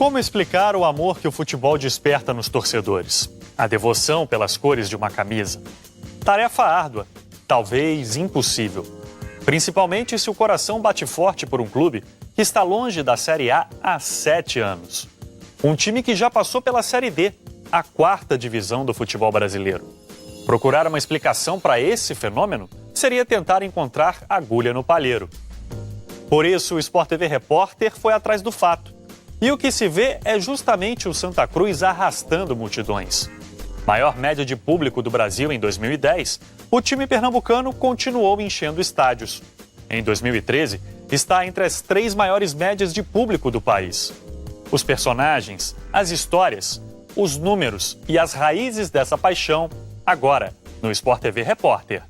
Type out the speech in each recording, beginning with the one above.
Como explicar o amor que o futebol desperta nos torcedores? A devoção pelas cores de uma camisa? Tarefa árdua, talvez impossível. Principalmente se o coração bate forte por um clube que está longe da Série A há 7 anos. Um time que já passou pela Série D, a 4ª divisão do futebol brasileiro. Procurar uma explicação para esse fenômeno seria tentar encontrar agulha no palheiro. Por isso, o Sport TV Repórter foi atrás do fato. E o que se vê é justamente o Santa Cruz arrastando multidões. Maior média de público do Brasil em 2010, o time pernambucano continuou enchendo estádios. Em 2013, está entre as 3 maiores médias de público do país. Os personagens, as histórias, os números e as raízes dessa paixão, agora no Sport TV Repórter.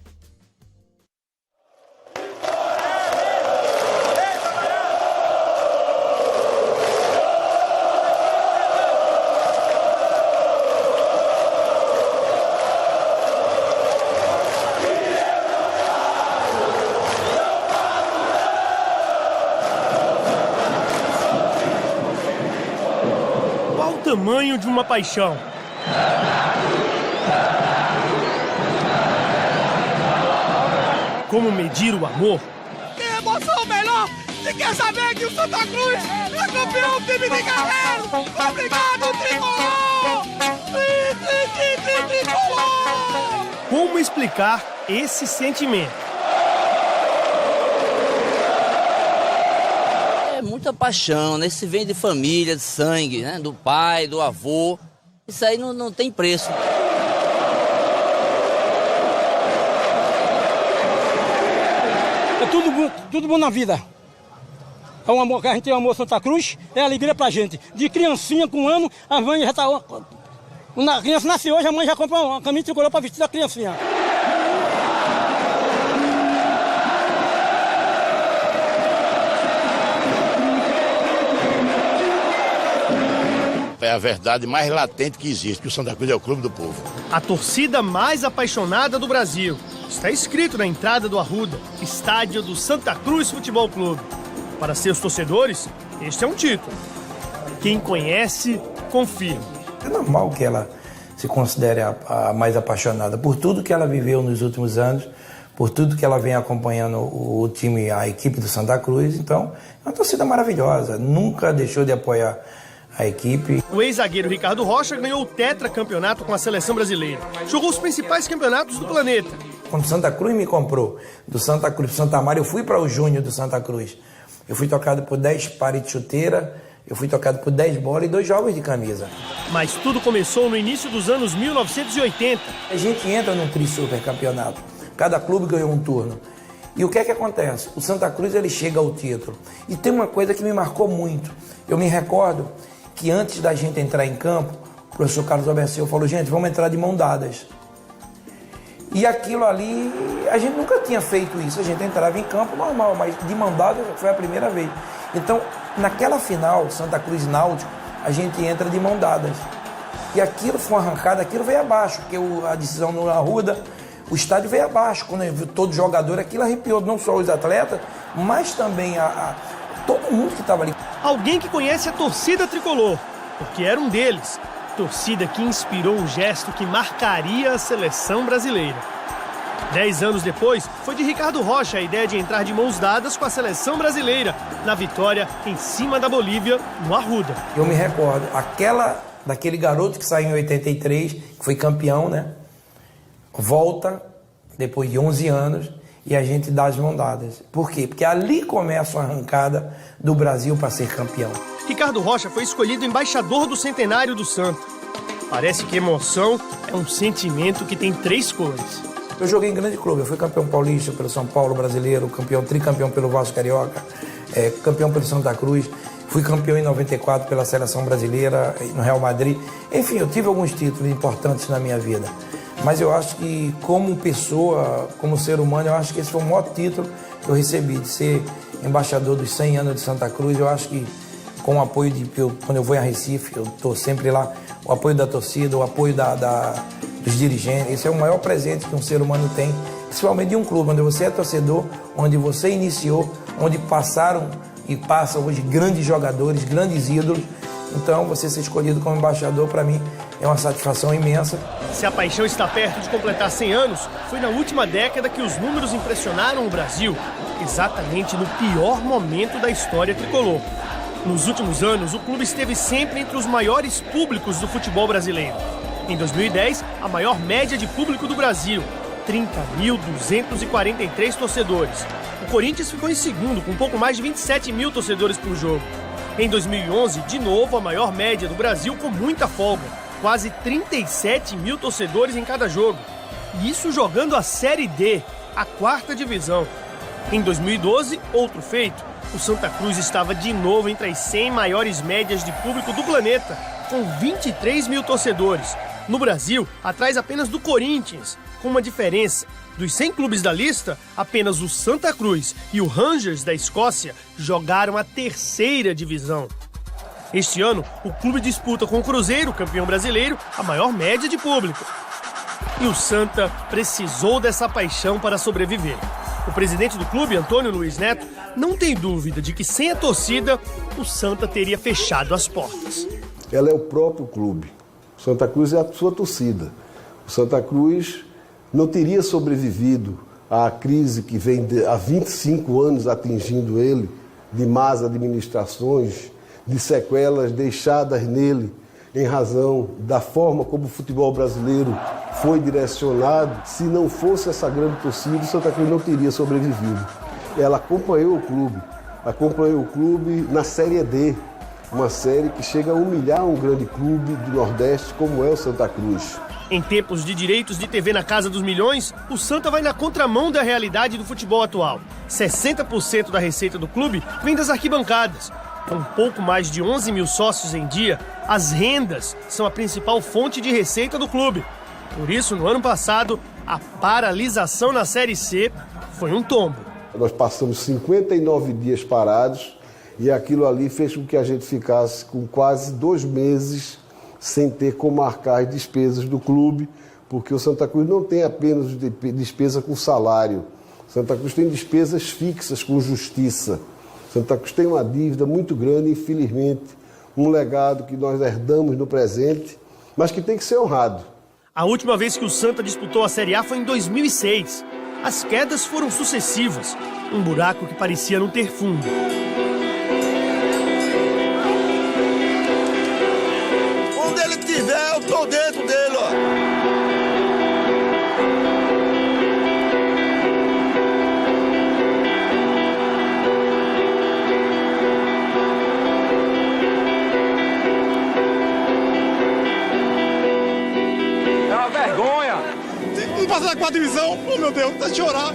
Tamanho de uma paixão. Como medir o amor? Que emoção melhor! Se quer saber que o Santa Cruz é campeão do time de Guerreiro! Obrigado, Tricolor! Tricolor! Como explicar esse sentimento? Muita paixão, né? Isso vem de família, de sangue, né? Do pai, do avô. Isso aí não tem preço. É tudo bom na vida. É um amor que a gente tem, o amor Santa Cruz, é alegria pra gente. De criancinha com 1 ano, a mãe já tá... A criança nasce hoje, a mãe já compra uma camisa tricolor pra vestir da criancinha. É a verdade mais latente que existe, que o Santa Cruz é o clube do povo. A torcida mais apaixonada do Brasil. Está escrito na entrada do Arruda, estádio do Santa Cruz Futebol Clube. Para seus torcedores, este é um título. Quem conhece, confirma. É normal que ela se considere a mais apaixonada por tudo que ela viveu nos últimos anos, por tudo que ela vem acompanhando o time, a equipe do Santa Cruz. Então, é uma torcida maravilhosa, nunca deixou de apoiar a equipe. O ex-zagueiro Ricardo Rocha ganhou o tetracampeonato com a seleção brasileira. Jogou os principais campeonatos do planeta. Quando o Santa Cruz me comprou, do Santa Cruz para Santa Amaro, eu fui para o Júnior do Santa Cruz. Eu fui tocado por 10 pares de chuteira, eu fui tocado por 10 bolas e 2 jogos de camisa. Mas tudo começou no início dos anos 1980. A gente entra num tri-super campeonato. Cada clube ganhou um turno. E o que é que acontece? O Santa Cruz ele chega ao título. E tem uma coisa que me marcou muito. Eu me recordo que antes da gente entrar em campo, o professor Carlos Alberceu falou, gente, vamos entrar de mão dadas. E aquilo ali, a gente nunca tinha feito isso, a gente entrava em campo normal, mas de mão dadas foi a primeira vez. Então, naquela final, Santa Cruz Náutico, a gente entra de mão dadas. E aquilo foi uma arrancada, aquilo veio abaixo, porque a decisão no Arruda, o estádio veio abaixo. Quando eu vi todo jogador, aquilo arrepiou não só os atletas, mas também todo mundo que estava ali. Alguém que conhece a torcida tricolor, porque era um deles. Torcida que inspirou o gesto que marcaria a seleção brasileira. 10 anos depois, foi de Ricardo Rocha a ideia de entrar de mãos dadas com a seleção brasileira, na vitória em cima da Bolívia, no Arruda. Eu me recordo, daquele garoto que saiu em 83, que foi campeão, né? Volta, depois de 11 anos, e a gente dá as mãos dadas. Por quê? Porque ali começa a arrancada do Brasil para ser campeão. Ricardo Rocha foi escolhido embaixador do centenário do Santa. Parece que emoção é um sentimento que tem 3 cores. Eu joguei em grande clube, eu fui campeão paulista pelo São Paulo brasileiro, tricampeão pelo Vasco Carioca, campeão pelo Santa Cruz, fui campeão em 94 pela seleção brasileira, no Real Madrid. Enfim, eu tive alguns títulos importantes na minha vida. Mas eu acho que, como pessoa, como ser humano, eu acho que esse foi o maior título que eu recebi, de ser embaixador dos 100 anos de Santa Cruz. Eu acho que, com o apoio quando eu vou a Recife, eu estou sempre lá, o apoio da torcida, o apoio dos dirigentes. Esse é o maior presente que um ser humano tem, principalmente de um clube, onde você é torcedor, onde você iniciou, onde passaram e passam hoje grandes jogadores, grandes ídolos. Então, você ser escolhido como embaixador, para mim, é uma satisfação imensa. Se a paixão está perto de completar 100 anos, foi na última década que os números impressionaram o Brasil, exatamente no pior momento da história tricolor. Nos últimos anos, o clube esteve sempre entre os maiores públicos do futebol brasileiro. Em 2010, a maior média de público do Brasil, 30.243 torcedores. O Corinthians ficou em segundo, com um pouco mais de 27 mil torcedores por jogo. Em 2011, de novo, a maior média do Brasil com muita folga, quase 37 mil torcedores em cada jogo. E isso jogando a Série D, a 4ª divisão. Em 2012, outro feito, o Santa Cruz estava de novo entre as 100 maiores médias de público do planeta, com 23 mil torcedores. No Brasil, atrás apenas do Corinthians, com uma diferença. Dos 100 clubes da lista, apenas o Santa Cruz e o Rangers da Escócia jogaram a 3ª divisão. Este ano, o clube disputa com o Cruzeiro, campeão brasileiro, a maior média de público. E o Santa precisou dessa paixão para sobreviver. O presidente do clube, Antônio Luiz Neto, não tem dúvida de que sem a torcida, o Santa teria fechado as portas. Ela é o próprio clube. O Santa Cruz é a sua torcida. O Santa Cruz não teria sobrevivido à crise que vem há 25 anos atingindo ele, de más administrações, de sequelas deixadas nele em razão da forma como o futebol brasileiro foi direcionado. Se não fosse essa grande torcida, o Santa Cruz não teria sobrevivido. Ela acompanhou o clube na Série D, uma série que chega a humilhar um grande clube do Nordeste como é o Santa Cruz. Em tempos de direitos de TV na casa dos milhões, o Santa vai na contramão da realidade do futebol atual. 60% da receita do clube vem das arquibancadas. Com pouco mais de 11 mil sócios em dia, as rendas são a principal fonte de receita do clube. Por isso, no ano passado, a paralisação na Série C foi um tombo. Nós passamos 59 dias parados e aquilo ali fez com que a gente ficasse com quase 2 meses sem ter como marcar as despesas do clube, porque o Santa Cruz não tem apenas despesa com salário. O Santa Cruz tem despesas fixas com justiça. O Santa Cruz tem uma dívida muito grande, infelizmente, um legado que nós herdamos no presente, mas que tem que ser honrado. A última vez que o Santa disputou a Série A foi em 2006. As quedas foram sucessivas, um buraco que parecia não ter fundo. Onde ele estiver, eu tô dentro dele, ó. Não passa da 4ª divisão, oh meu Deus, tá de chorar.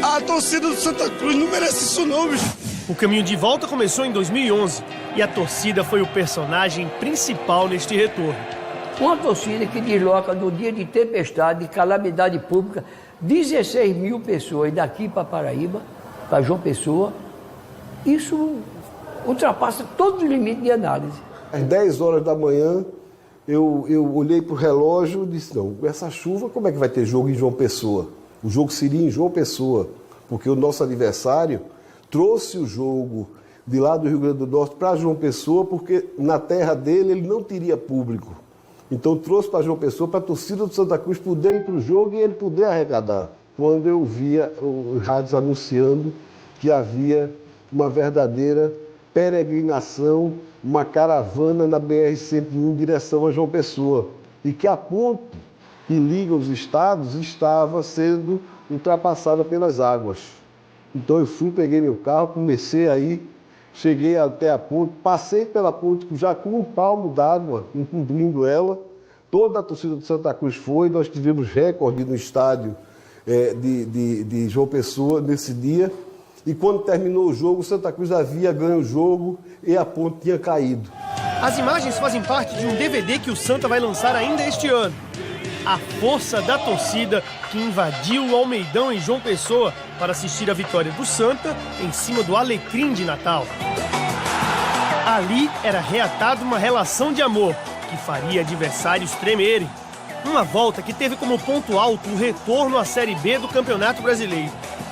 A torcida do Santa Cruz não merece isso não, bicho. O caminho de volta começou em 2011 e a torcida foi o personagem principal neste retorno. Uma torcida que desloca no dia de tempestade, de calamidade pública, 16 mil pessoas daqui para Paraíba, para João Pessoa, isso ultrapassa todos os limites de análise. Às 10 horas da manhã, eu olhei para o relógio e disse, não, com essa chuva, como é que vai ter jogo em João Pessoa? O jogo seria em João Pessoa, porque o nosso adversário trouxe o jogo de lá do Rio Grande do Norte para João Pessoa, porque na terra dele ele não teria público. Então trouxe para João Pessoa, para a torcida do Santa Cruz poder ir para o jogo e ele poder arrecadar. Quando eu via os rádios anunciando que havia uma verdadeira peregrinação, uma caravana na BR-101 em direção a João Pessoa, e que a ponte que liga os estados estava sendo ultrapassada pelas águas. Então eu fui, peguei meu carro, comecei aí, cheguei até a ponte, passei pela ponte já com um palmo d'água, encobrindo ela. Toda a torcida do Santa Cruz foi, nós tivemos recorde no estádio de João Pessoa nesse dia. E quando terminou o jogo, o Santa Cruz havia ganho o jogo e a ponte tinha caído. As imagens fazem parte de um DVD que o Santa vai lançar ainda este ano. A força da torcida que invadiu o Almeidão em João Pessoa para assistir a vitória do Santa em cima do Alecrim de Natal. Ali era reatada uma relação de amor que faria adversários tremerem. Uma volta que teve como ponto alto o retorno à Série B do Campeonato Brasileiro.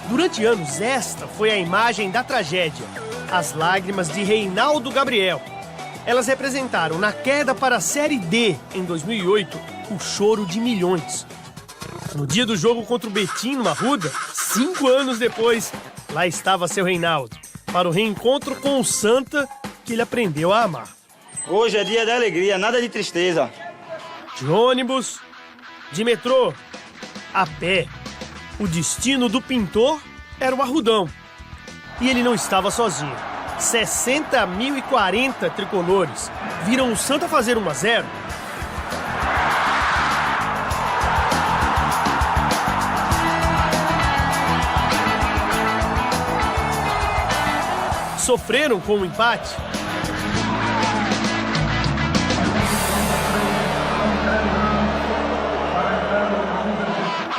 Durante anos, esta foi a imagem da tragédia. As lágrimas de Reinaldo Gabriel. Elas representaram, na queda para a Série D em 2008, o choro de milhões. No dia do jogo contra o Betim, no Arruda, 5 anos depois, lá estava seu Reinaldo, para o reencontro com o Santa, que ele aprendeu a amar. Hoje é dia de alegria, nada de tristeza. De ônibus, de metrô, a pé. O destino do pintor era o Arrudão. E ele não estava sozinho. 60.040 tricolores viram o Santa fazer 1-0. Sofreram com o empate.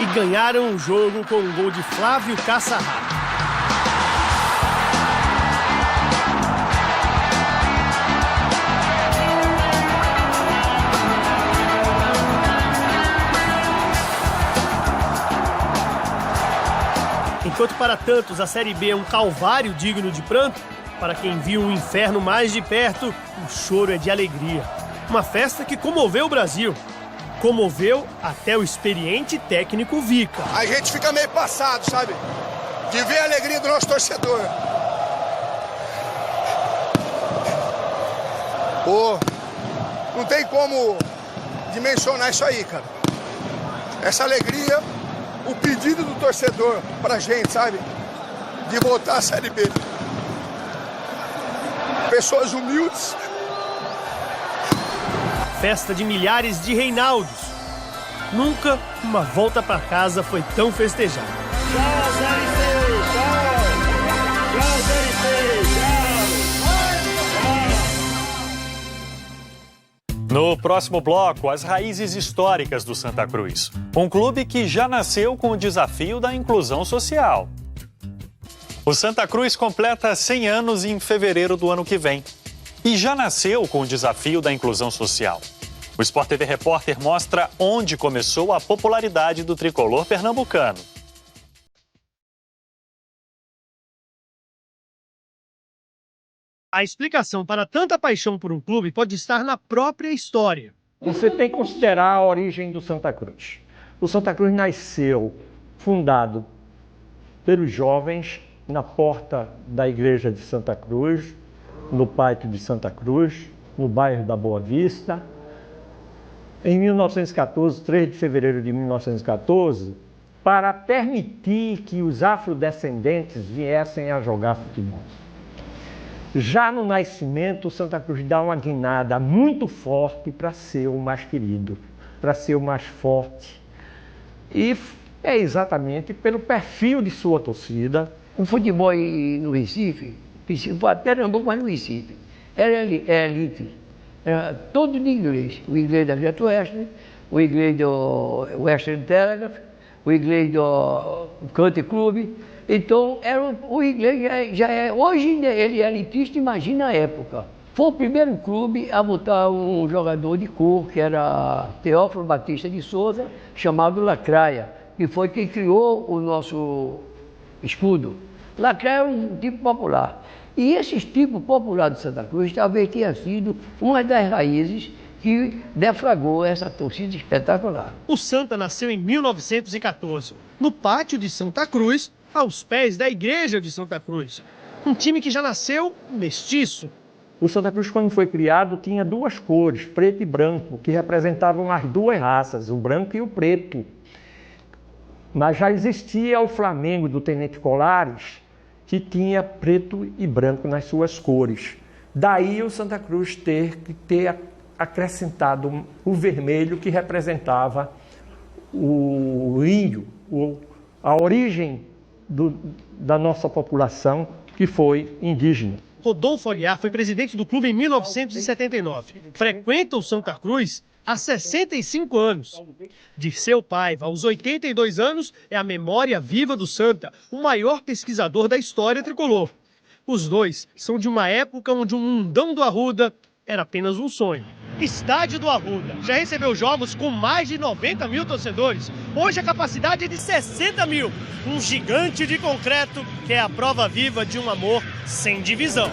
E ganharam o jogo com um gol de Flávio Caçarrá. Enquanto para tantos a Série B é um calvário digno de pranto, para quem viu o inferno mais de perto, o choro é de alegria. Uma festa que comoveu o Brasil. Comoveu até o experiente técnico Vica. A gente fica meio passado, sabe? De ver a alegria do nosso torcedor. Pô, não tem como dimensionar isso aí, cara. Essa alegria, o pedido do torcedor pra gente, sabe? De voltar à Série B. Pessoas humildes. Festa de milhares de Reinaldos. Nunca uma volta para casa foi tão festejada. Tchau, Série C, tchau! Tchau, Série C, tchau! No próximo bloco, as raízes históricas do Santa Cruz. Um clube que já nasceu com o desafio da inclusão social. O Santa Cruz completa 100 anos em fevereiro do ano que vem. E já nasceu com o desafio da inclusão social. O Sport TV Repórter mostra onde começou a popularidade do tricolor pernambucano. A explicação para tanta paixão por um clube pode estar na própria história. Você tem que considerar a origem do Santa Cruz. O Santa Cruz nasceu fundado pelos jovens na porta da igreja de Santa Cruz, no pátio de Santa Cruz, no bairro da Boa Vista. Em 1914, 3 de fevereiro de 1914, para permitir que os afrodescendentes viessem a jogar futebol. Já no nascimento, o Santa Cruz dá uma guinada muito forte para ser o mais querido, para ser o mais forte. E é exatamente pelo perfil de sua torcida. O futebol no Recife, Pernambuco, mas no Recife, era elite. Era todo de inglês. O inglês da Jet Western, o inglês do Western Telegraph, o inglês do Country Club. Então, o inglês já é... Hoje ele é elitista, imagina a época. Foi o primeiro clube a botar um jogador de cor, que era Teófilo Batista de Souza, chamado Lacraia, que foi quem criou o nosso escudo. Lacraia é um tipo popular. E esse tipo popular de Santa Cruz talvez tenha sido uma das raízes que deflagrou essa torcida espetacular. O Santa nasceu em 1914, no pátio de Santa Cruz, aos pés da igreja de Santa Cruz. Um time que já nasceu mestiço. O Santa Cruz, quando foi criado, tinha duas cores, preto e branco, que representavam as duas raças, o branco e o preto. Mas já existia o Flamengo do Tenente Colares, que tinha preto e branco nas suas cores. Daí o Santa Cruz ter acrescentado o vermelho, que representava o índio, a origem da nossa população, que foi indígena. Rodolfo Aguiar foi presidente do clube em 1979. Frequenta o Santa Cruz há 65 anos. Dirceu Paiva, aos 82 anos, é a memória viva do Santa, o maior pesquisador da história tricolor. Os dois são de uma época onde o mundão do Arruda era apenas um sonho. Estádio do Arruda já recebeu jogos com mais de 90 mil torcedores. Hoje a capacidade é de 60 mil. Um gigante de concreto que é a prova viva de um amor sem divisão.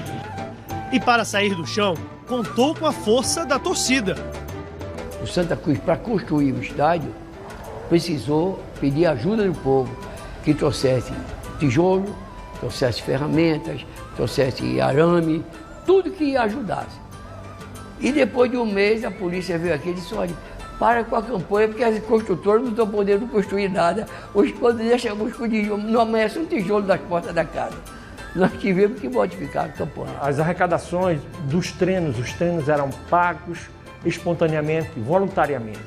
E para sair do chão, contou com a força da torcida. O Santa Cruz, para construir o estádio, precisou pedir ajuda do povo, que trouxesse tijolo, trouxesse ferramentas, trouxesse arame, tudo que ajudasse. E depois de um mês a polícia veio aqui e disse, olha, para com a campanha, porque as construtoras não estão podendo construir nada. Hoje, quando deixamos com tijolo, não amanhece um tijolo das portas da casa. Nós tivemos que modificar a campanha. As arrecadações dos treinos, os treinos eram pagos espontaneamente, voluntariamente.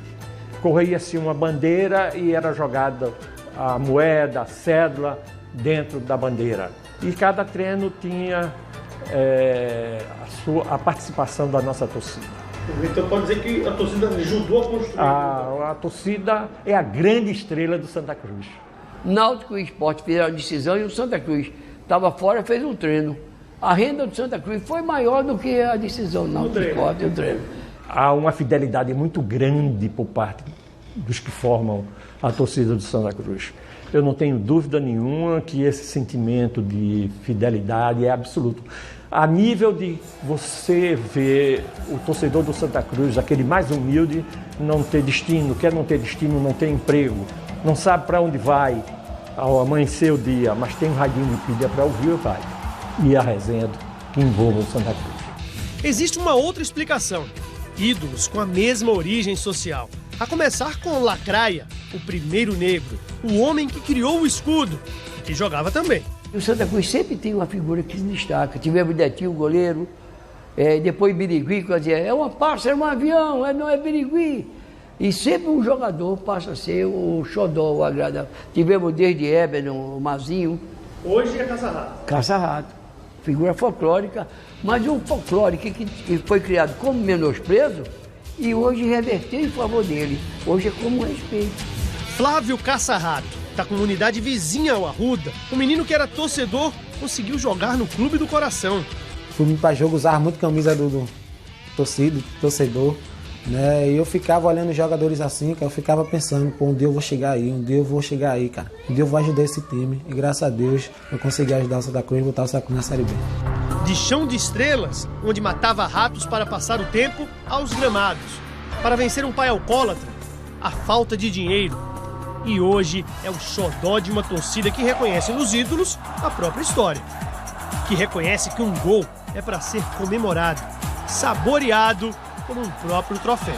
Corria-se uma bandeira e era jogada a moeda, a cédula dentro da bandeira. E cada treino tinha a participação da nossa torcida. Então pode dizer que a torcida ajudou a construir? A torcida é a grande estrela do Santa Cruz. Náutico e Sport fizeram a decisão e o Santa Cruz estava fora, fez um treino. A renda do Santa Cruz foi maior do que a decisão Náutico e Sport e o treino. Há uma fidelidade muito grande por parte dos que formam a torcida do Santa Cruz. Eu não tenho dúvida nenhuma que esse sentimento de fidelidade é absoluto. A nível de você ver o torcedor do Santa Cruz, aquele mais humilde, não ter destino, quer não ter destino, não ter emprego, não sabe para onde vai ao amanhecer o dia, mas tem um radinho de pilha para ouvir, vai. E a resenha que envolve o Santa Cruz. Existe uma outra explicação. Ídolos com a mesma origem social. A começar com Lacraia, o primeiro negro, o homem que criou o escudo, e que jogava também. O Santa Cruz sempre tem uma figura que se destaca. Tivemos Detinho, goleiro, depois Birigui, que dizia, é uma pássaro, é um avião, não é Birigui. E sempre um jogador passa a ser o xodó, o agradável. Tivemos desde Éber, o Mazinho. Hoje é Caça-Rato. Caça-Rato, figura folclórica, mas um folclore que foi criado como menosprezo e hoje reverteu em favor dele. Hoje é como respeito. Flávio Caça-Rato, da comunidade vizinha ao Arruda, um menino que era torcedor, conseguiu jogar no Clube do Coração. Fui para jogo, usava muito camisa do torcedor, né? E eu ficava olhando os jogadores assim, cara, eu ficava pensando, pô, um dia eu vou chegar aí, cara. Um dia eu vou ajudar esse time. E graças a Deus eu consegui ajudar o Santa Cruz e botar o Santa Cruz na Série B. De chão de estrelas, onde matava ratos para passar o tempo, aos gramados. Para vencer um pai alcoólatra, a falta de dinheiro. E hoje é o xodó de uma torcida que reconhece nos ídolos a própria história. Que reconhece que um gol é para ser comemorado, saboreado como um próprio troféu.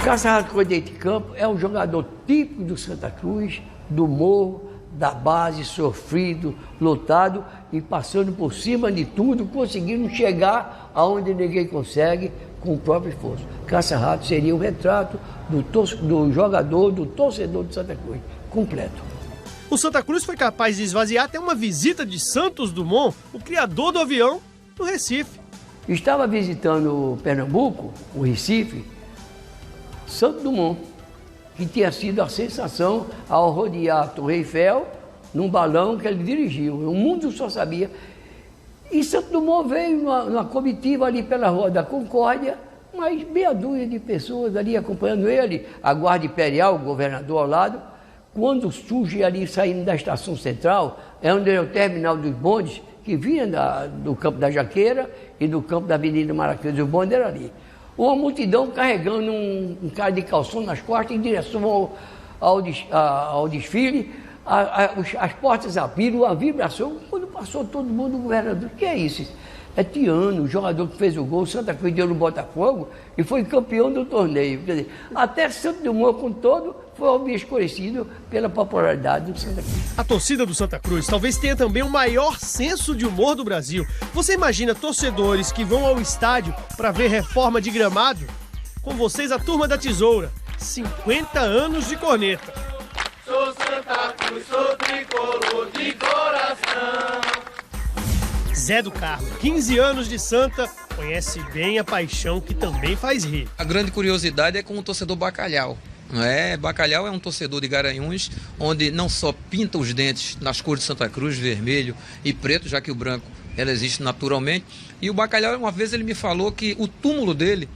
Caça-Rato quando dentro de campo é um jogador típico do Santa Cruz, do morro, da base, sofrido, lutado e passando por cima de tudo, conseguindo chegar aonde ninguém consegue com o próprio esforço. Caça-Rato seria o retrato do jogador, do torcedor do Santa Cruz, completo. O Santa Cruz foi capaz de esvaziar até uma visita de Santos Dumont, o criador do avião, no Recife. Estava visitando Pernambuco, o Recife, Santos Dumont, que tinha sido a sensação ao rodear a Torre Eiffel num balão que ele dirigiu. O mundo só sabia. E Santos Dumont veio numa comitiva ali pela Rua da Concórdia, mas meia dúzia de pessoas ali acompanhando ele, a Guarda Imperial, o governador ao lado. Quando surge ali, saindo da Estação Central, é onde é o terminal dos bondes, que vinha do Campo da Jaqueira e do Campo da Avenida Maracujá, o bonde era ali. Uma multidão carregando um cara de calção nas costas em direção ao desfile. As portas abriram, a vibração, quando passou todo mundo, o governador, o que é isso? É Tiano, o jogador que fez o gol, Santa Cruz deu no Botafogo e foi campeão do torneio. Quer dizer, até Santo Dumont, com todo, foi esclarecido pela popularidade do Santa Cruz. A torcida do Santa Cruz talvez tenha também o maior senso de humor do Brasil. Você imagina torcedores que vão ao estádio para ver reforma de gramado? Com vocês, a Turma da Tesoura. 50 anos de corneta. Cruz, sou tricolor de coração. Zé do Carmo, 15 anos de Santa, conhece bem a paixão que também faz rir. A grande curiosidade é com o torcedor Bacalhau. Não é? Bacalhau é um torcedor de Garanhuns, onde não só pinta os dentes nas cores de Santa Cruz, vermelho e preto, já que o branco ela existe naturalmente. E o Bacalhau, uma vez ele me falou que o túmulo dele,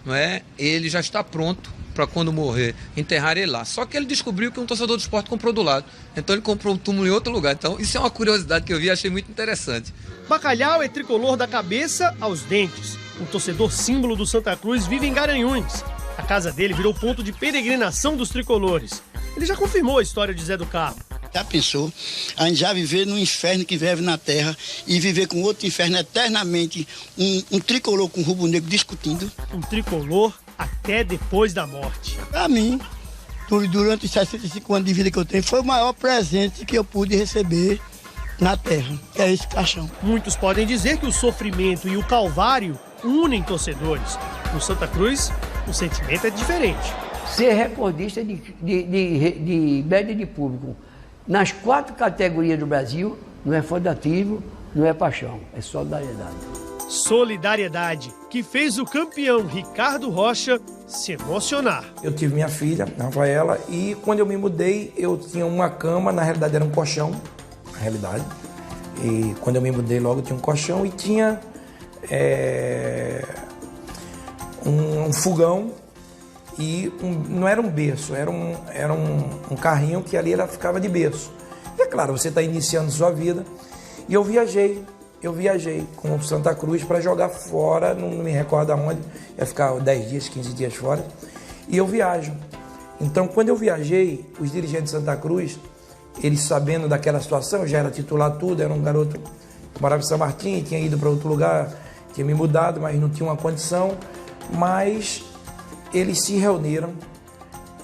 não é? Ele já está pronto para quando morrer, enterrar ele lá. Só que ele descobriu que um torcedor do esporte comprou do lado. Então ele comprou um túmulo em outro lugar. Então isso é uma curiosidade que eu vi e achei muito interessante. Bacalhau é tricolor da cabeça aos dentes. Um torcedor símbolo do Santa Cruz vive em Garanhuns. A casa dele virou ponto de peregrinação dos tricolores. Ele já confirmou a história de Zé do Carmo. Já pensou? A gente já viver no inferno que vive na terra e viver com outro inferno eternamente, um tricolor com rubro-negro discutindo. Um tricolor até depois da morte. Para mim, durante os 65 anos de vida que eu tenho, foi o maior presente que eu pude receber na terra, que é esse caixão. Muitos podem dizer que o sofrimento e o calvário unem torcedores. No Santa Cruz, o sentimento é diferente. Ser recordista de média de público nas 4 categorias do Brasil não é fondativo, não é paixão, é solidariedade. Solidariedade, que fez o campeão Ricardo Rocha se emocionar. Eu tive minha filha, Rafaela, e quando eu me mudei, eu tinha uma cama, na realidade era um colchão, na realidade. E quando eu me mudei logo, eu tinha um colchão e tinha um fogão e não era um berço, era um carrinho que ali ela ficava de berço. E é claro, você está iniciando sua vida. E eu viajei com o Santa Cruz para jogar fora, não me recordo aonde, ia ficar 10 dias, 15 dias fora, e eu viajo. Então, quando eu viajei, os dirigentes de Santa Cruz, eles sabendo daquela situação, eu já era titular tudo, era um garoto que morava em São Martim, tinha ido para outro lugar, tinha me mudado, mas não tinha uma condição, mas eles se reuniram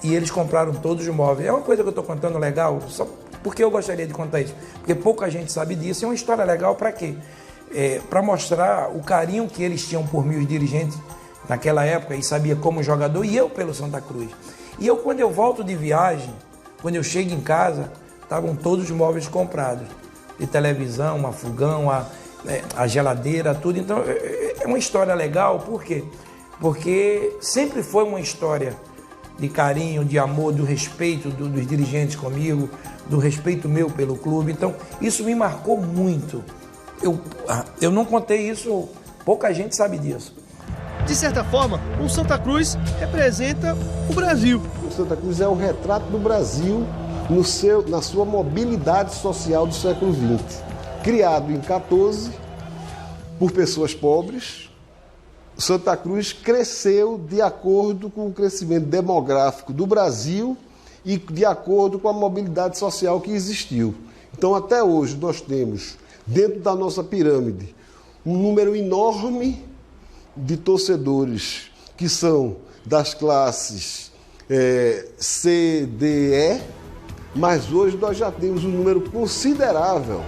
e eles compraram todos os móveis. É uma coisa que eu estou contando legal, só porque eu gostaria de contar isso, porque pouca gente sabe disso. É uma história legal para quê? Para mostrar o carinho que eles tinham por mim, os dirigentes, naquela época, e sabia como jogador, e eu pelo Santa Cruz. E eu, quando eu volto de viagem, quando eu chego em casa, estavam todos os móveis comprados, de televisão, a fogão, a geladeira, tudo. Então, é uma história legal, por quê? Porque sempre foi uma história de carinho, de amor, do respeito dos dirigentes comigo, do respeito meu pelo clube. Então, isso me marcou muito. Eu não contei isso, pouca gente sabe disso. De certa forma, o Santa Cruz representa o Brasil. O Santa Cruz é o retrato do Brasil na sua mobilidade social do século XX. Criado em 14 por pessoas pobres, Santa Cruz cresceu de acordo com o crescimento demográfico do Brasil e de acordo com a mobilidade social que existiu. Então, até hoje, nós temos, dentro da nossa pirâmide, um número enorme de torcedores que são das classes C, D, E, mas hoje nós já temos um número considerável,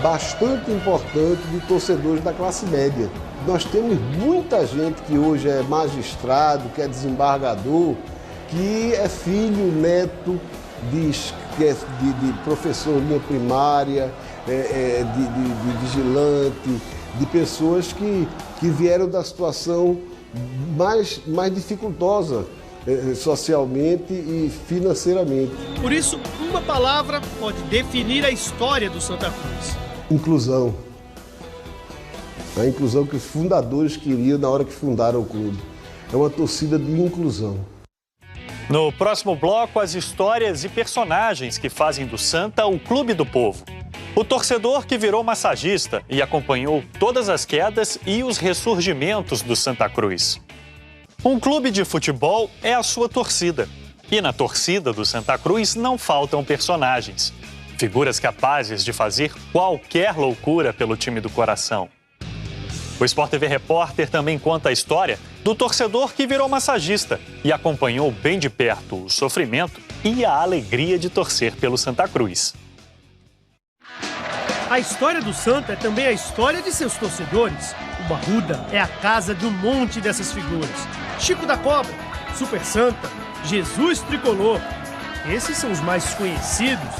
bastante importante, de torcedores da classe média. Nós temos muita gente que hoje é magistrado, que é desembargador, que é filho, neto de professor de linha primária, de vigilante, de pessoas que vieram da situação mais dificultosa socialmente e financeiramente. Por isso, uma palavra pode definir a história do Santa Cruz. Inclusão. A inclusão que os fundadores queriam na hora que fundaram o clube. É uma torcida de inclusão. No próximo bloco, as histórias e personagens que fazem do Santa o clube do povo. O torcedor que virou massagista e acompanhou todas as quedas e os ressurgimentos do Santa Cruz. Um clube de futebol é a sua torcida. E na torcida do Santa Cruz não faltam personagens. Figuras capazes de fazer qualquer loucura pelo time do coração. O Sport TV Repórter também conta a história do torcedor que virou massagista e acompanhou bem de perto o sofrimento e a alegria de torcer pelo Santa Cruz. A história do Santa é também a história de seus torcedores. O Arruda é a casa de um monte dessas figuras. Chico da Cobra, Super Santa, Jesus Tricolor. Esses são os mais conhecidos.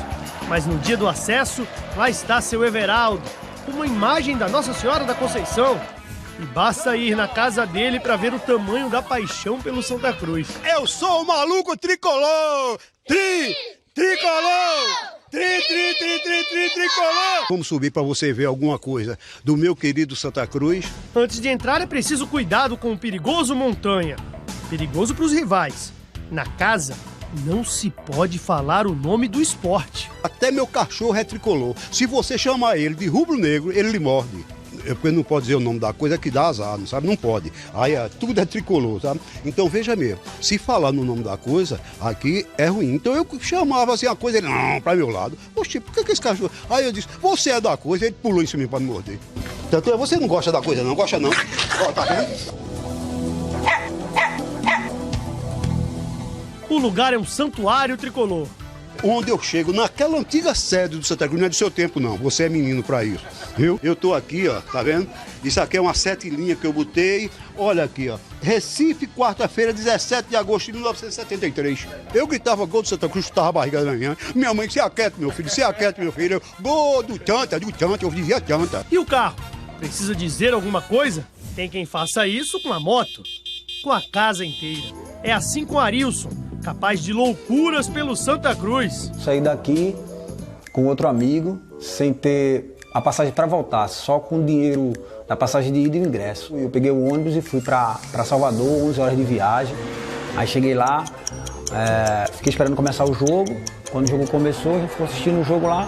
Mas no dia do acesso, lá está seu Everaldo, uma imagem da Nossa Senhora da Conceição. E basta ir na casa dele para ver o tamanho da paixão pelo Santa Cruz. Eu sou o maluco tricolor! Tricolor! Tricolor! Vamos subir para você ver alguma coisa do meu querido Santa Cruz. Antes de entrar é preciso cuidado com o perigoso Montanha. Perigoso para os rivais. Na casa, não se pode falar o nome do esporte. Até meu cachorro é tricolor. Se você chamar ele de rubro-negro, ele lhe morde. Porque não pode dizer o nome da coisa que dá azar, não sabe? Não pode. Aí tudo é tricolor, sabe? Então veja mesmo, se falar no nome da coisa, aqui é ruim. Então eu chamava assim a coisa, ele não, para meu lado. Poxa, por que esse cachorro? Aí eu disse, você é da coisa, ele pulou em cima para me morder. Tanto você não gosta da coisa, não? Gosta não? Ó, tá vendo? O lugar é um santuário tricolor. Onde eu chego, naquela antiga sede do Santa Cruz, não é do seu tempo não, você é menino para isso, viu? Eu tô aqui, ó, tá vendo? Isso aqui é uma 7 linha que eu botei, olha aqui, ó, Recife, quarta-feira, 17 de agosto de 1973. Eu gritava gol do Santa Cruz, chutava a barriga da minha mãe, se aquieta, meu filho, se aquieta, meu filho, gol do Tanta, eu dizia Tanta. E o carro? Precisa dizer alguma coisa? Tem quem faça isso com a moto, com a casa inteira. É assim com Arilson, capaz de loucuras pelo Santa Cruz. Saí daqui com outro amigo, sem ter a passagem para voltar, só com o dinheiro da passagem de ida e ingresso. Eu peguei o ônibus e fui para Salvador, 11 horas de viagem. Aí cheguei lá, fiquei esperando começar o jogo. Quando o jogo começou, a gente ficou assistindo o jogo lá.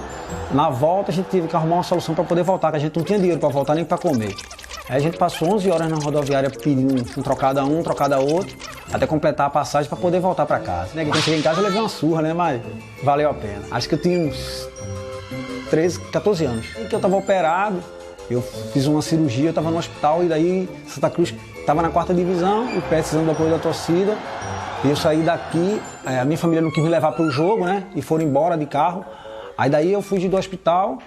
Na volta, a gente teve que arrumar uma solução para poder voltar, que a gente não tinha dinheiro para voltar nem para comer. Aí a gente passou 11 horas na rodoviária pedindo um trocado a um, trocado a outro, até completar a passagem para poder voltar para casa. Quando eu cheguei em casa eu levei uma surra, né, mas valeu a pena. Acho que eu tinha uns 13, 14 anos. E que eu estava operado, eu fiz uma cirurgia, eu estava no hospital e daí Santa Cruz estava na 4ª divisão, e precisando do apoio da torcida. E eu saí daqui, a minha família não quis me levar para o jogo, né, e foram embora de carro. Aí daí eu fugi do hospital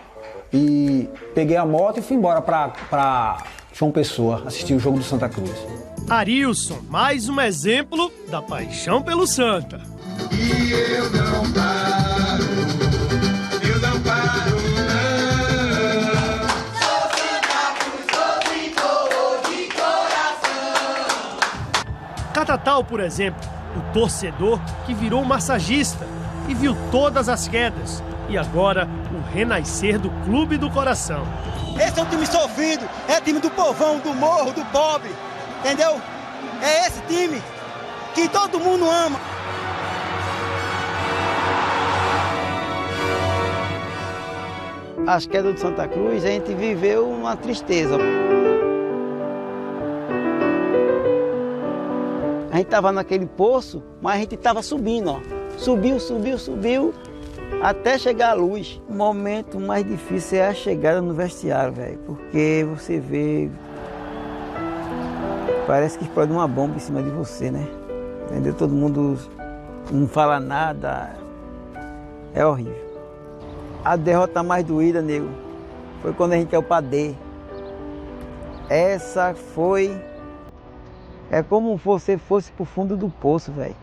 e peguei a moto e fui embora para João Pessoa, assistir o jogo do Santa Cruz. Arilson, mais um exemplo da paixão pelo Santa. E eu não paro, não. Sou Santa Cruz, sou tricolor de coração. Catatal, por exemplo, o torcedor que virou massagista e viu todas as quedas. E agora, o renascer do Clube do Coração. Esse é um time sofrido, é time do povão, do morro, do pobre, entendeu? É esse time que todo mundo ama. As quedas do Santa Cruz, a gente viveu uma tristeza. A gente estava naquele poço, mas a gente estava subindo, ó. Subiu, até chegar à luz. O momento mais difícil é a chegada no vestiário, velho. Porque você vê... Parece que explode uma bomba em cima de você, né? Entendeu? Todo mundo não fala nada. É horrível. A derrota mais doída, nego, foi quando a gente caiu pra D. Essa foi... É como se você fosse pro fundo do poço, velho.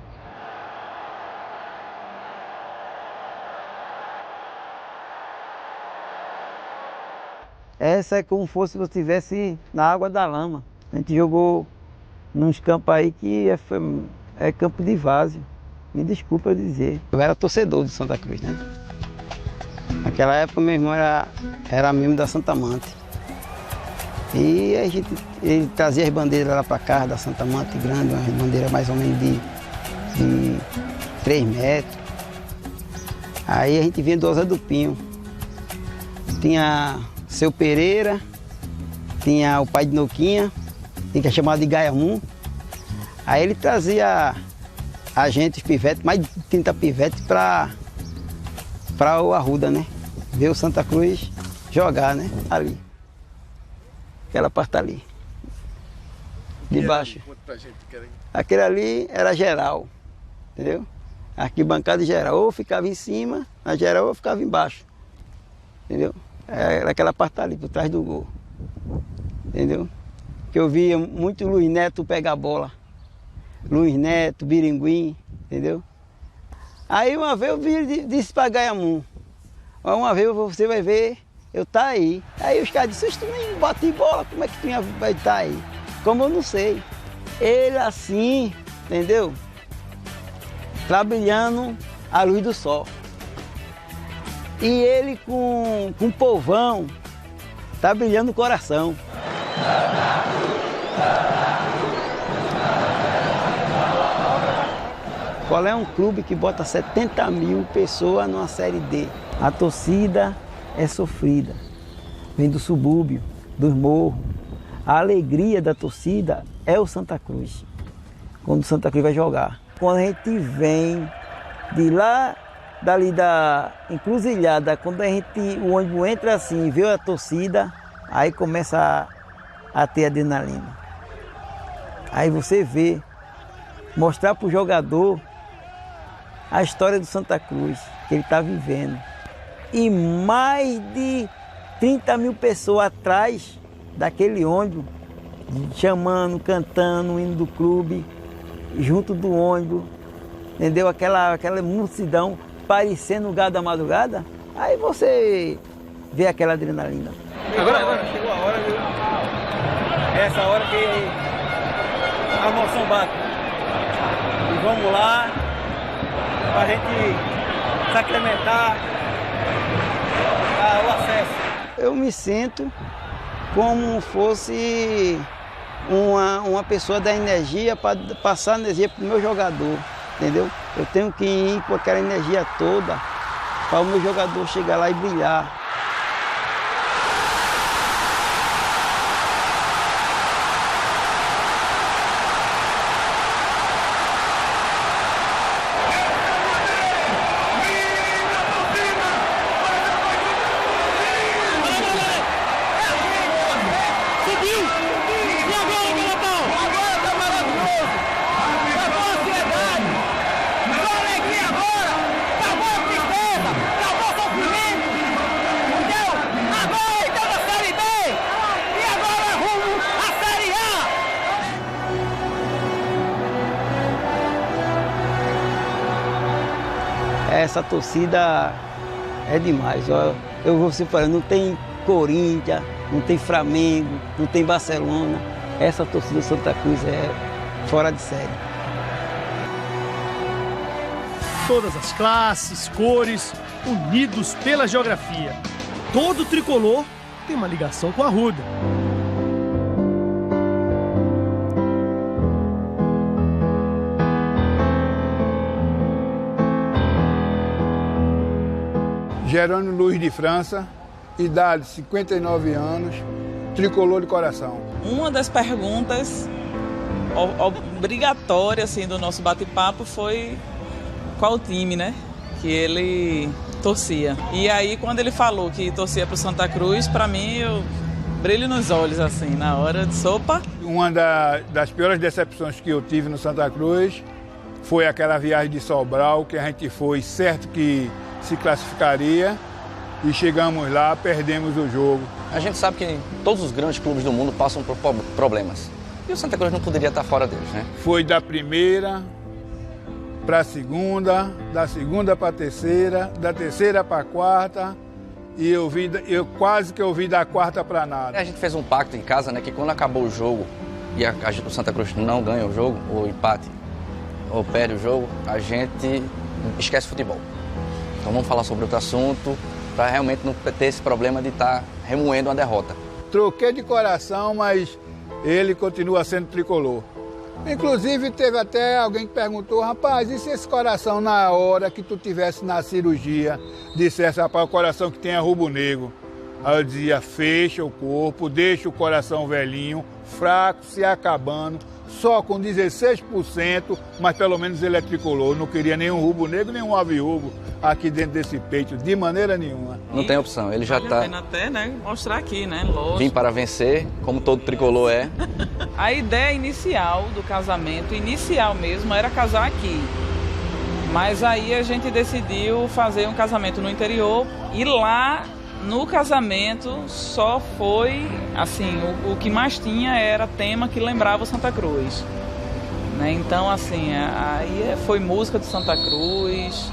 Essa é como se você estivesse na água da lama. A gente jogou nos campos aí que é campo de várzea. Me desculpa eu dizer. Eu era torcedor de Santa Cruz, né? Naquela época meu irmão era membro da Santa Mante. E ele trazia as bandeiras lá para casa da Santa Mante grande, uma bandeira mais ou menos de 3 metros. Aí a gente vinha do Osé do Pinho. Tinha Seu Pereira, tinha o pai de Noquinha, que é chamado de Gaiamum. Aí ele trazia a gente, os pivetes, mais de 30 pivetes para o Arruda, né? Ver o Santa Cruz jogar, né? Ali. Aquela parte ali. De baixo. Aquele ali era geral, entendeu? Arquibancada geral. Ou ficava em cima, na geral, ou ficava embaixo. Entendeu? Era aquela parte ali, por trás do gol. Entendeu? Que eu via muito Luiz Neto pegar a bola. Luiz Neto, Biringuim, entendeu? Aí uma vez eu disse para Gaiamum, Uma vez você vai ver, eu tá aí. Aí os caras disseram, se tu nem bate bola, como é que tu vai estar aí? Como eu não sei. Ele assim, entendeu? Trabalhando à luz do sol. E ele com o povão, tá brilhando o coração. Qual é um clube que bota 70 mil pessoas numa Série D? A torcida é sofrida, vem do subúrbio, dos morros. A alegria da torcida é o Santa Cruz, quando o Santa Cruz vai jogar. Quando a gente vem de lá, dali da encruzilhada, quando o ônibus entra assim e vê a torcida, aí começa a ter adrenalina. Aí você vê, mostrar para o jogador a história do Santa Cruz, que ele está vivendo. E mais de 30 mil pessoas atrás daquele ônibus, chamando, cantando, indo do clube, junto do ônibus, entendeu? Aquela multidão parecendo o gado da madrugada, aí você vê aquela adrenalina. Agora chegou a hora, viu? Essa hora que a emoção bate. E vamos lá, para a gente sacramentar o acesso. Eu me sinto como fosse uma pessoa da energia para passar a energia para o meu jogador, entendeu? Eu tenho que ir com aquela energia toda para o meu jogador chegar lá e brilhar. Essa torcida é demais. Eu vou separar, não tem Corinthians, não tem Flamengo, não tem Barcelona. Essa torcida do Santa Cruz é fora de série. Todas as classes, cores, unidos pela geografia. Todo tricolor tem uma ligação com a Arruda. Jerônimo Luiz de França, idade 59 anos, tricolor de coração. Uma das perguntas obrigatórias assim, do nosso bate-papo foi qual time, né, que ele torcia. E aí, quando ele falou que torcia para o Santa Cruz, para mim, eu brilho nos olhos, assim, na hora de sopa. Uma das piores decepções que eu tive no Santa Cruz foi aquela viagem de Sobral, que a gente foi certo que se classificaria e chegamos lá, perdemos o jogo. A gente sabe que todos os grandes clubes do mundo passam por problemas. E o Santa Cruz não poderia estar fora deles, né? Foi da primeira para a segunda, da segunda para a terceira, da terceira para a quarta e eu quase que ouvi da quarta para nada. A gente fez um pacto em casa, né, que quando acabou o jogo e o Santa Cruz não ganha o jogo, ou empate, ou perde o jogo, a gente esquece futebol. Então vamos falar sobre outro assunto, para realmente não ter esse problema de estar remoendo uma derrota. Troquei de coração, mas ele continua sendo tricolor. Inclusive teve até alguém que perguntou, rapaz, e se esse coração na hora que tu tivesse na cirurgia, dissesse, rapaz, o coração que tem é rubro-negro. Aí eu dizia, fecha o corpo, deixa o coração velhinho, fraco, se acabando, só com 16%, mas pelo menos ele é tricolor. Não queria nenhum rubro-negro, nenhum alvirrubro aqui dentro desse peito, de maneira nenhuma. Não tem opção, ele já está... até, né, mostrar aqui, né, lógico. Vim para vencer, como todo tricolor é. A ideia inicial do casamento, inicial mesmo, era casar aqui. Mas aí a gente decidiu fazer um casamento no interior e lá... No casamento só foi, assim, o que mais tinha era tema que lembrava Santa Cruz, né? Então, assim, aí foi música de Santa Cruz,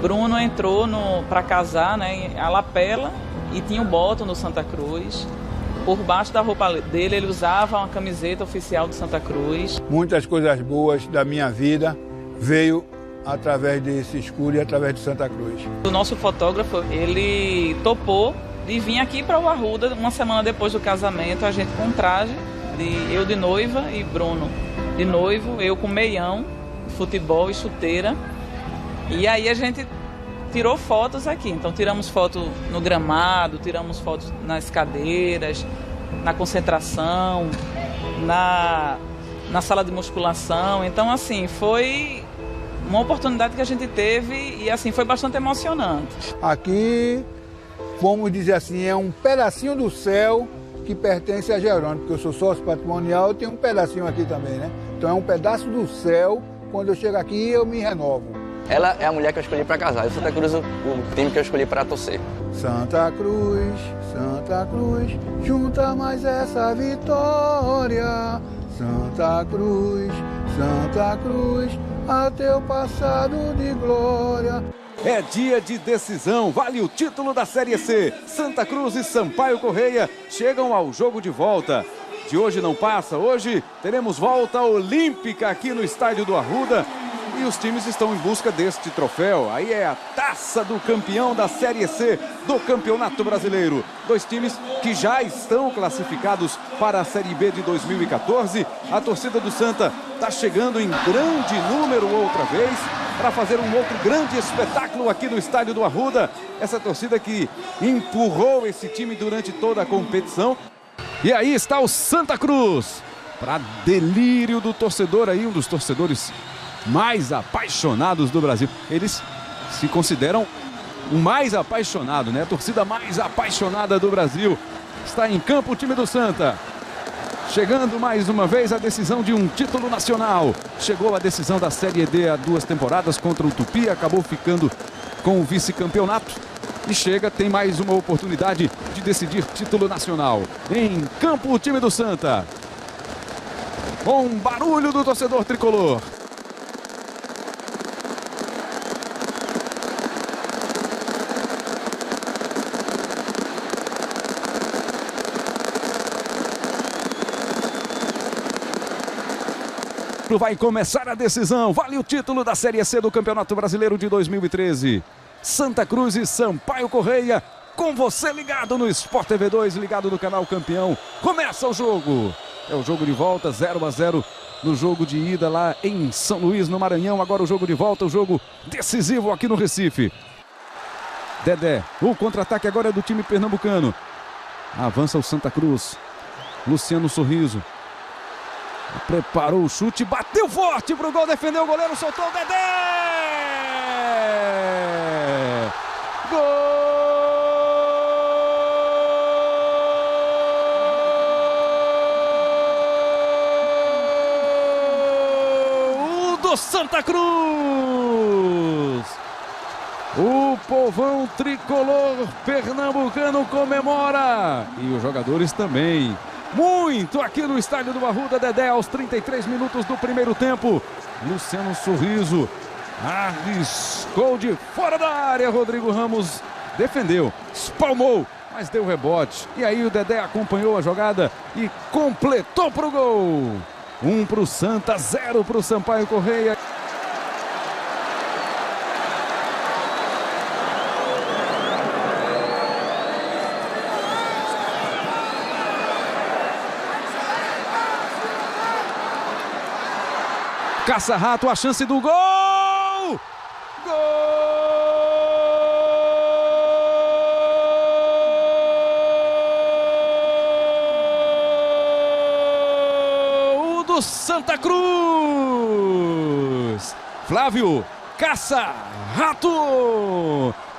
Bruno entrou para casar, né, em Lapela, e tinha um bottom no Santa Cruz. Por baixo da roupa dele, ele usava uma camiseta oficial do Santa Cruz. Muitas coisas boas da minha vida veio através desse escuro e através de Santa Cruz. O nosso fotógrafo, ele topou de vir aqui para o Arruda uma semana depois do casamento, a gente com um traje, eu de noiva e Bruno de noivo, eu com meião, futebol e chuteira. E aí a gente tirou fotos aqui. Então tiramos foto no gramado, tiramos fotos nas cadeiras, na concentração, na sala de musculação. Então assim, foi uma oportunidade que a gente teve e assim foi bastante emocionante. Aqui, vamos dizer assim, é um pedacinho do céu que pertence a Jerônimo, porque eu sou sócio patrimonial, eu tenho um pedacinho aqui também, né? Então é um pedaço do céu, quando eu chego aqui eu me renovo. Ela é a mulher que eu escolhi para casar, e o Santa Cruz o time que eu escolhi para torcer. Santa Cruz, junta mais essa vitória. Santa Cruz, a teu passado de glória. É dia de decisão, vale o título da Série C. Santa Cruz e Sampaio Correia chegam ao jogo de volta. De hoje não passa, hoje teremos volta olímpica aqui no estádio do Arruda. E os times estão em busca deste troféu. Aí é a taça do campeão da Série C do Campeonato Brasileiro. Dois times que já estão classificados para a Série B de 2014. A torcida do Santa está chegando em grande número outra vez para fazer um outro grande espetáculo aqui no estádio do Arruda. Essa torcida que empurrou esse time durante toda a competição. E aí está o Santa Cruz, para delírio do torcedor aí, um dos torcedores mais apaixonados do Brasil. Eles se consideram o mais apaixonado, né? A torcida mais apaixonada do Brasil. Está em campo o time do Santa. Chegando mais uma vez a decisão de um título nacional. Chegou a decisão da Série D há 2 temporadas contra o Tupi. Acabou ficando com o vice-campeonato. E chega, tem mais uma oportunidade de decidir título nacional. Em campo o time do Santa. Com barulho do torcedor tricolor. Vai começar a decisão, vale o título da Série C do Campeonato Brasileiro de 2013. Santa Cruz e Sampaio Correia, com você ligado no Sport TV 2, ligado no canal Campeão. Começa o jogo, é o jogo de volta, 0-0 no jogo de ida lá em São Luís, no Maranhão. Agora o jogo de volta, o jogo decisivo aqui no Recife. Dedé, o contra-ataque agora é do time pernambucano. Avança o Santa Cruz, Luciano Sorriso. Preparou o chute, bateu forte pro gol, defendeu o goleiro, soltou o Dedé! Gol do Santa Cruz! O povão tricolor pernambucano comemora e os jogadores também. Muito aqui no estádio do Arruda. Dedé aos 33 minutos do primeiro tempo. Luciano Sorriso arriscou de fora da área. Rodrigo Ramos defendeu, espalmou, mas deu rebote. E aí o Dedé acompanhou a jogada e completou pro gol. 1 pro Santa, 0 pro Sampaio Correia. Caça-rato, a chance do gol! Gol do Santa Cruz! Flávio, caça-rato!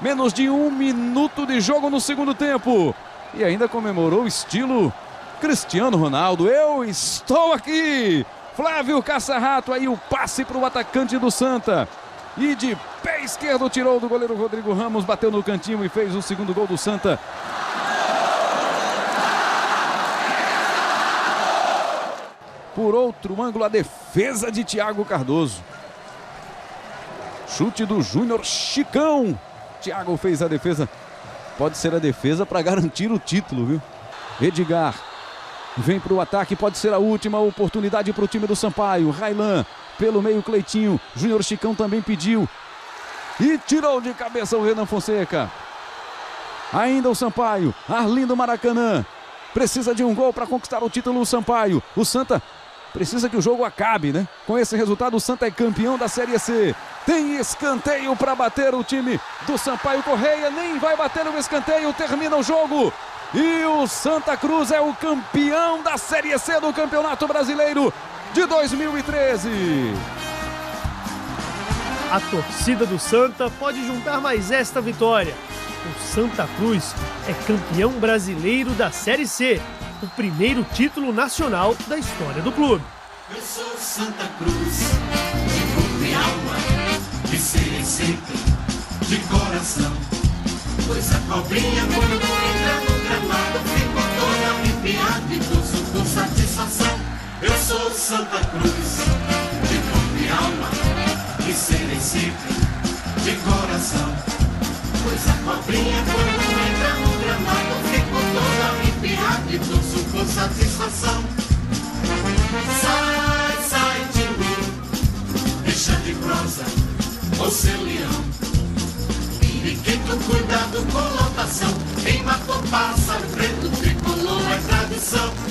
Menos de 1 minuto de jogo no segundo tempo. E ainda comemorou estilo Cristiano Ronaldo. Eu estou aqui! Flávio Caça-rato, aí o passe para o atacante do Santa. E de pé esquerdo tirou do goleiro Rodrigo Ramos, bateu no cantinho e fez o segundo gol do Santa. Por outro ângulo, a defesa de Thiago Cardoso. Chute do Júnior Chicão. Thiago fez a defesa. Pode ser a defesa para garantir o título, viu? Edgar vem para o ataque, pode ser a última oportunidade para o time do Sampaio. Railan pelo meio, Cleitinho. Júnior Chicão também pediu. E tirou de cabeça o Renan Fonseca. Ainda o Sampaio. Arlindo Maracanã. Precisa de um gol para conquistar o título, o Sampaio. O Santa precisa que o jogo acabe, né? Com esse resultado, o Santa é campeão da Série C. Tem escanteio para bater o time do Sampaio Correia. Nem vai bater o escanteio, termina o jogo. E o Santa Cruz é o campeão da Série C do Campeonato Brasileiro de 2013. A torcida do Santa pode juntar mais esta vitória. O Santa Cruz é campeão brasileiro da Série C, o primeiro título nacional da história do clube. Eu sou Santa Cruz, de corpo e alma, de ser sempre, de coração. Pois a cobrinha quando entra no gramado ficou toda arrepiada e pulso com satisfação. Eu sou Santa Cruz, de corpo e alma, de ser sempre, de coração. Pois a cobrinha quando entra no gramado ficou toda arrepiada e pulso com satisfação. Sai, sai de mim, deixa de prosa, ô seu leão. Periquito, cuidado com lotação. Quem matou pássaro preto, tricolor é tradição.